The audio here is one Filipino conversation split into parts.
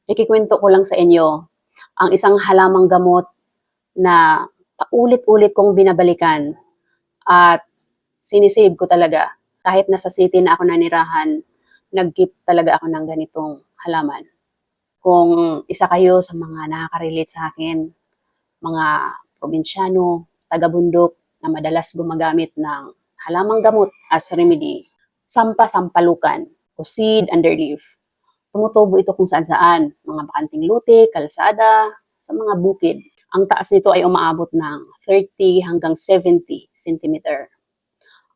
Ikikwento ko lang sa inyo ang isang halamang gamot na paulit-ulit kong binabalikan at sinisave ko talaga. Kahit nasa city na ako nanirahan, nag-keep talaga ako ng ganitong halaman. Kung isa kayo sa mga nakaka-relate sa akin, mga probinsyano, taga-bundok na madalas gumagamit ng halamang gamot as remedy, sampalukan o seed underleaf. Tumutubo ito kung saan-saan, mga bakanting lutik, kalsada, sa mga bukid. Ang taas nito ay umaabot ng 30 hanggang 70 cm.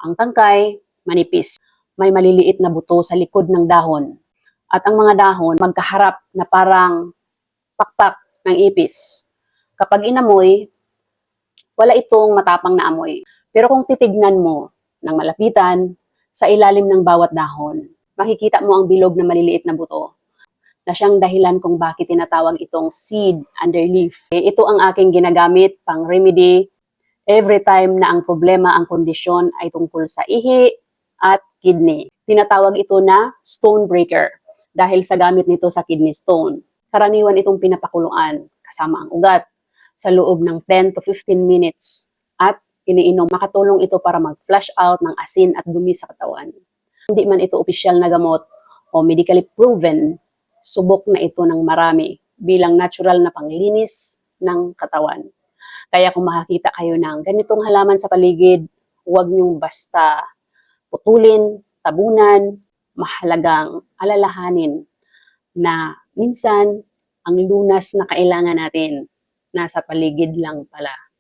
Ang tangkay, manipis. May maliliit na buto sa likod ng dahon. At ang mga dahon, magkaharap na parang pakpak ng ipis. Kapag inamoy, wala itong matapang na amoy. Pero kung titignan mo ng malapitan, sa ilalim ng bawat dahon, makikita mo ang bilog na maliliit na buto na siyang dahilan kung bakit tinatawag itong seed underleaf. Ito ang aking ginagamit pang remedy every time na ang problema, ang kondisyon ay tungkol sa ihi at kidney. Tinatawag ito na stone breaker dahil sa gamit nito sa kidney stone. Karaniwan itong pinapakuluan kasama ang ugat sa loob ng 10 to 15 minutes at iniinom. Makatulong ito para mag-flush out ng asin at dumi sa katawan. Hindi man ito opisyal na gamot o medically proven, subok na ito ng marami bilang natural na panglinis ng katawan. Kaya kung makakita kayo ng ganitong halaman sa paligid, huwag niyong basta putulin, tabunan, mahalagang alalahanin na minsan ang lunas na kailangan natin nasa paligid lang pala.